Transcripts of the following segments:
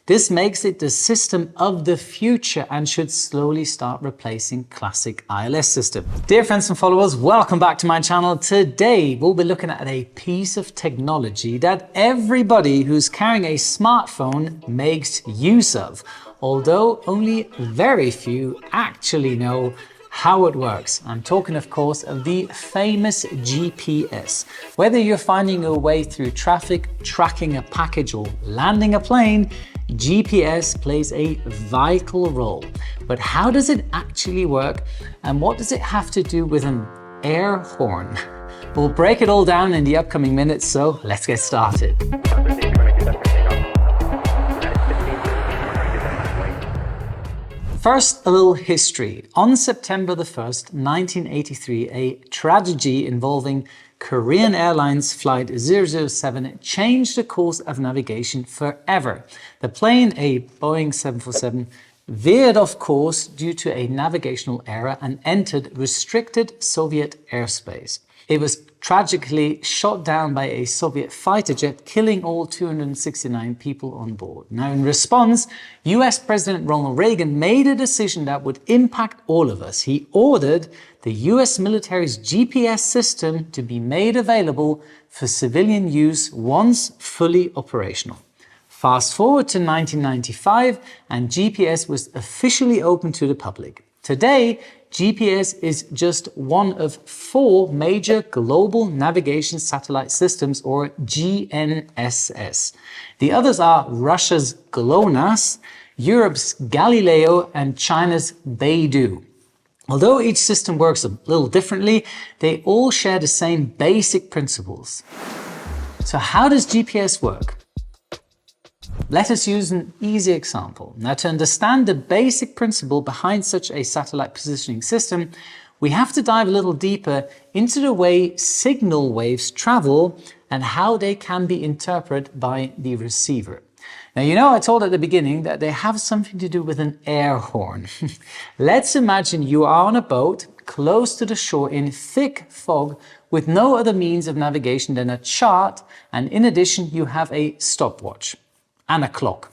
This makes it the system of the future and should slowly start replacing classic ILS system. Dear friends and followers, welcome back to my channel. Today we'll be looking at a piece of technology that everybody who's carrying a smartphone makes use of, although only very few actually know how it works. I'm talking, of course, of the famous GPS. Whether you're finding your way through traffic, tracking a package, or landing a plane, GPS plays a vital role. But how does it actually work, and what does it have to do with an air horn? We'll break it all down in the upcoming minutes, so let's get started. First, a little history. On September the 1st, 1983, a tragedy involving Korean Airlines Flight 007 changed the course of navigation forever. The plane, a Boeing 747, veered off course due to a navigational error and entered restricted Soviet airspace. It was tragically shot down by a Soviet fighter jet, killing all 269 people on board. Now, in response, US President Ronald Reagan made a decision that would impact all of us. He ordered the US military's GPS system to be made available for civilian use once fully operational. Fast forward to 1995, and GPS was officially open to the public. Today, GPS is just one of 4 major global navigation satellite systems, or GNSS. The others are Russia's GLONASS, Europe's Galileo, and China's Beidou. Although each system works a little differently, they all share the same basic principles. So how does GPS work? Let us use an easy example. Now, to understand the basic principle behind such a satellite positioning system, we have to dive a little deeper into the way signal waves travel and how they can be interpreted by the receiver. Now, I told at the beginning that they have something to do with an air horn. Let's imagine you are on a boat close to the shore in thick fog with no other means of navigation than a chart, and in addition, you have a stopwatch and a clock.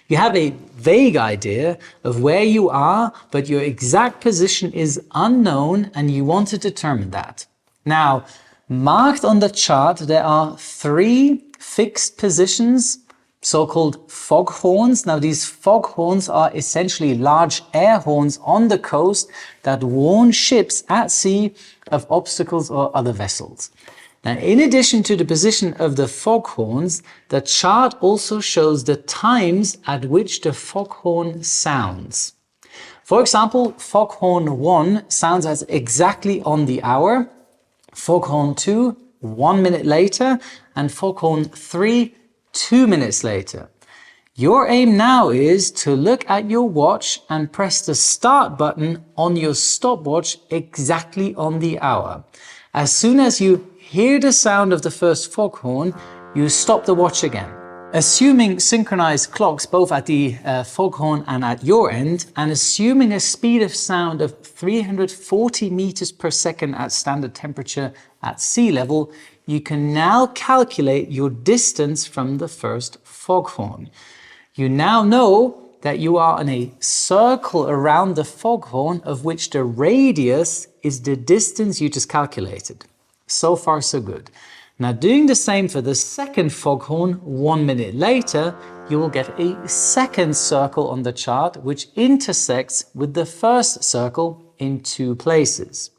You have a vague idea of where you are, but your exact position is unknown and you want to determine that. Now, marked on the chart, there are 3 fixed positions, so-called foghorns. Now, these foghorns are essentially large air horns on the coast that warn ships at sea of obstacles or other vessels. Now, in addition to the position of the foghorns, the chart also shows the times at which the foghorn sounds. For example, foghorn 1 sounds as exactly on the hour, foghorn 2 1 minute later, and foghorn 3 2 minutes later. Your aim now is to look at your watch and press the start button on your stopwatch exactly on the hour. As soon as you hear the sound of the first foghorn, you stop the watch again. Assuming synchronized clocks both at the foghorn and at your end, and assuming a speed of sound of 340 meters per second at standard temperature at sea level, you can now calculate your distance from the first foghorn. You now know that you are in a circle around the foghorn, of which the radius is the distance you just calculated. So far, so good. Now, doing the same for the second foghorn 1 minute later, you will get a second circle on the chart, which intersects with the first circle in 2 places.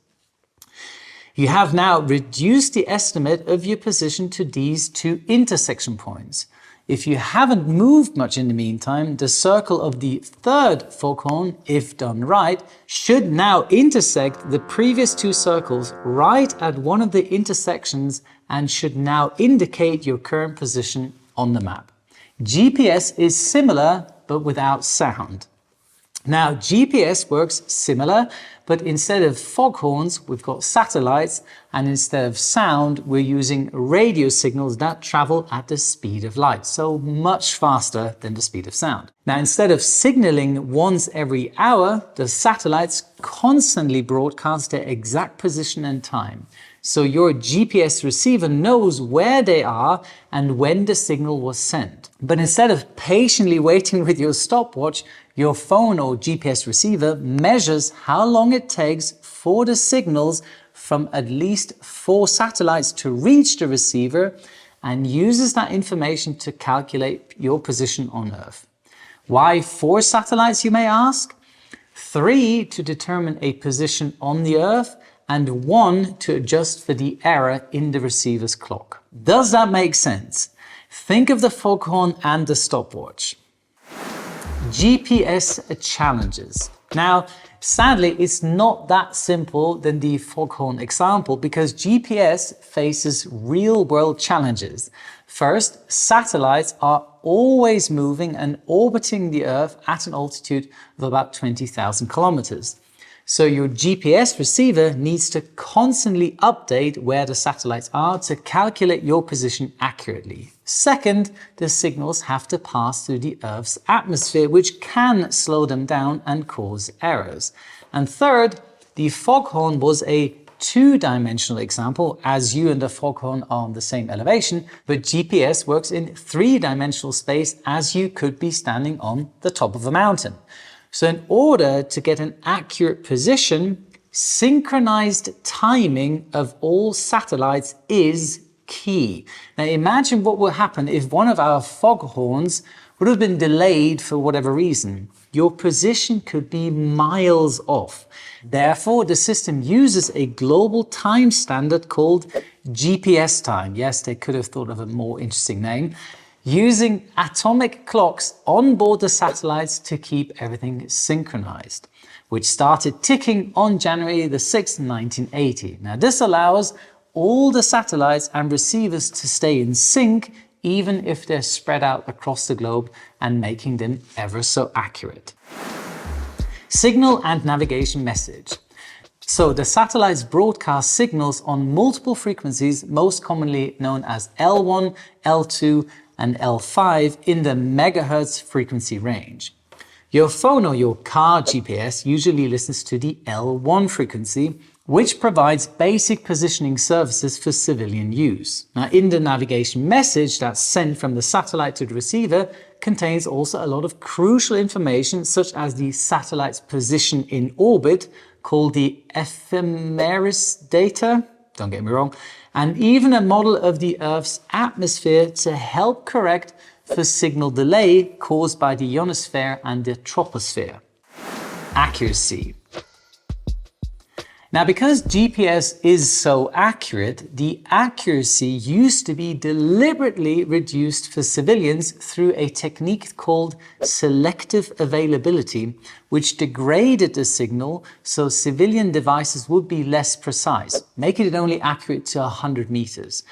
You have now reduced the estimate of your position to these 2 intersection points. If you haven't moved much in the meantime, the circle of the third foghorn, if done right, should now intersect the previous 2 circles right at one of the intersections and should now indicate your current position on the map. GPS is similar, but without sound. Now, GPS works similar, but instead of foghorns, we've got satellites, and instead of sound, we're using radio signals that travel at the speed of light, so much faster than the speed of sound. Now, instead of signaling once every hour, the satellites constantly broadcast their exact position and time. So your GPS receiver knows where they are and when the signal was sent. But instead of patiently waiting with your stopwatch, your phone or GPS receiver measures how long it takes for the signals from at least 4 satellites to reach the receiver and uses that information to calculate your position on Earth. Why 4 satellites, you may ask? 3 to determine a position on the Earth and 1 to adjust for the error in the receiver's clock. Does that make sense? Think of the foghorn and the stopwatch. GPS challenges. Now, sadly, it's not that simple than the foghorn example because GPS faces real-world challenges. First, satellites are always moving and orbiting the Earth at an altitude of about 20,000 kilometers. So your GPS receiver needs to constantly update where the satellites are to calculate your position accurately. Second, the signals have to pass through the Earth's atmosphere, which can slow them down and cause errors. And third, the foghorn was a 2-dimensional example, as you and the foghorn are on the same elevation, but GPS works in 3-dimensional space, as you could be standing on the top of a mountain. So in order to get an accurate position, synchronized timing of all satellites is key. Now imagine what would happen if one of our foghorns would have been delayed for whatever reason. Your position could be miles off. Therefore, the system uses a global time standard called GPS time. Yes, they could have thought of a more interesting name. Using atomic clocks on board the satellites to keep everything synchronized, which started ticking on January the 6th, 1980. Now this allows all the satellites and receivers to stay in sync even if they're spread out across the globe and making them ever so accurate. Signal and navigation message. So the satellites broadcast signals on multiple frequencies, most commonly known as L1, L2, and L5 in the megahertz frequency range. Your phone or your car GPS usually listens to the L1 frequency, which provides basic positioning services for civilian use. Now, in the navigation message that's sent from the satellite to the receiver contains also a lot of crucial information, such as the satellite's position in orbit, called the ephemeris data, don't get me wrong, and even a model of the Earth's atmosphere to help correct for signal delay caused by the ionosphere and the troposphere. Accuracy. Now, because GPS is so accurate, the accuracy used to be deliberately reduced for civilians through a technique called selective availability, which degraded the signal so civilian devices would be less precise, making it only accurate to 100 meters.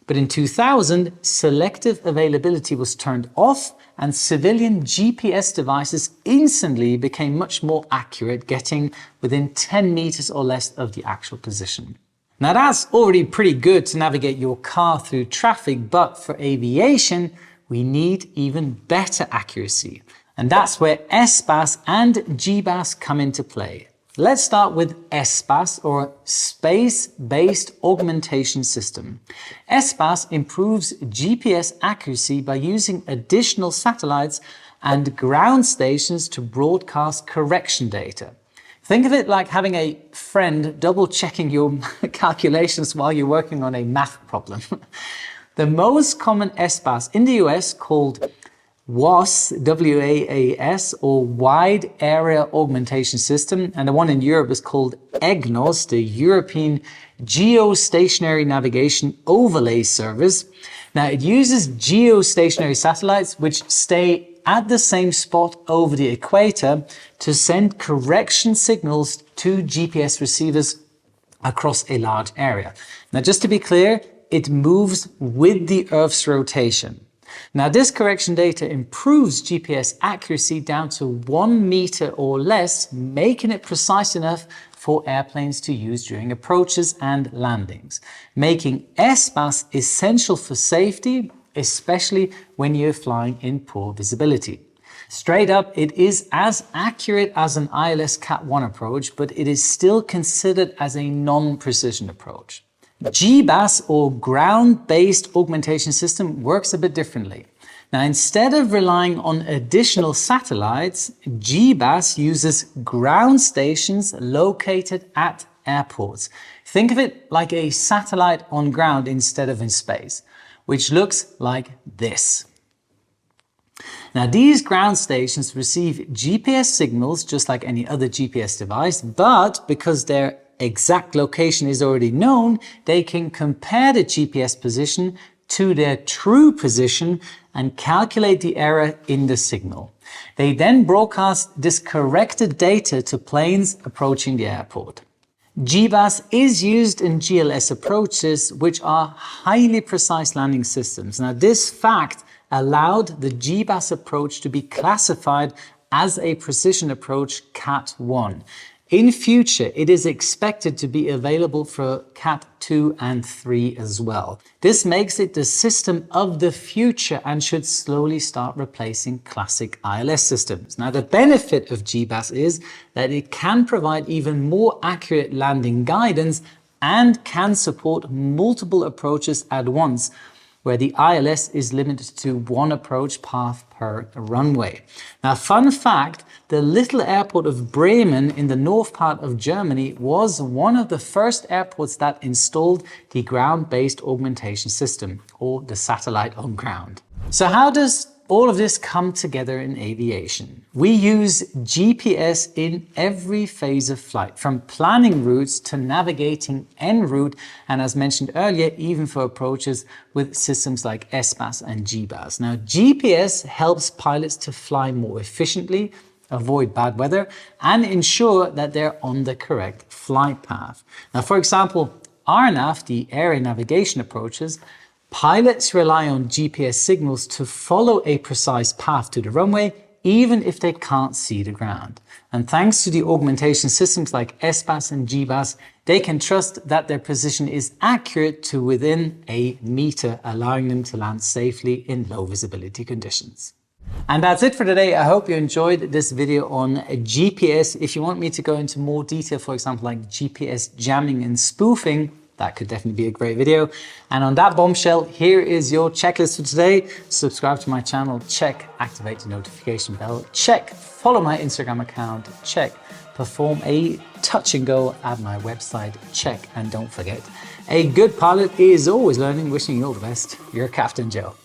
But in 2000, selective availability was turned off and civilian GPS devices instantly became much more accurate, getting within 10 meters or less of the actual position. Now that's already pretty good to navigate your car through traffic, but for aviation, we need even better accuracy. And that's where SBAS and GBAS come into play. Let's start with SBAS, or Space-Based Augmentation System. SBAS improves GPS accuracy by using additional satellites and ground stations to broadcast correction data. Think of it like having a friend double-checking your calculations while you're working on a math problem. The most common SBAS in the US, called WAAS, W-A-A-S, or Wide Area Augmentation System, and the one in Europe is called EGNOS, the European Geostationary Navigation Overlay Service. Now, it uses geostationary satellites which stay at the same spot over the equator to send correction signals to GPS receivers across a large area. Now, just to be clear, it moves with the Earth's rotation. Now, this correction data improves GPS accuracy down to 1 meter or less, making it precise enough for airplanes to use during approaches and landings, making SBAS essential for safety, especially when you're flying in poor visibility. Straight up, it is as accurate as an ILS Cat 1 approach, but it is still considered as a non-precision approach. GBAS, or ground-based augmentation system, works a bit differently. Now, instead of relying on additional satellites, GBAS uses ground stations located at airports. Think of it like a satellite on ground instead of in space, which looks like this. Now, these ground stations receive GPS signals just like any other GPS device, but because their exact location is already known, they can compare the GPS position to their true position and calculate the error in the signal. They then broadcast this corrected data to planes approaching the airport. GBAS is used in GLS approaches, which are highly precise landing systems. Now, this fact allowed the GBAS approach to be classified as a precision approach Cat 1. In future, it is expected to be available for Cat 2 and 3 as well. This makes it the system of the future and should slowly start replacing classic ILS systems. Now, the benefit of GBAS is that it can provide even more accurate landing guidance and can support multiple approaches at once, where the ILS is limited to one approach path per runway. Now, fun fact, the little airport of Bremen in the north part of Germany was one of the first airports that installed the ground-based augmentation system, or the satellite on ground. So how does all of this come together in aviation? We use GPS in every phase of flight, from planning routes to navigating en route, and as mentioned earlier, even for approaches with systems like SBAS and GBAS. Now, GPS helps pilots to fly more efficiently, avoid bad weather, and ensure that they're on the correct flight path. Now, for example, RNAV, the area navigation approaches, pilots rely on GPS signals to follow a precise path to the runway, even if they can't see the ground. And thanks to the augmentation systems like SBAS and GBAS, they can trust that their position is accurate to within a meter, allowing them to land safely in low visibility conditions. And that's it for today. I hope you enjoyed this video on GPS. If you want me to go into more detail, for example, like GPS jamming and spoofing, that could definitely be a great video. And on that bombshell, here is your checklist for today. Subscribe to my channel, check, activate the notification bell, check, follow my Instagram account, check, perform a touch and go at my website, check, and don't forget, a good pilot is always learning. Wishing you all the best. Your Captain Joe.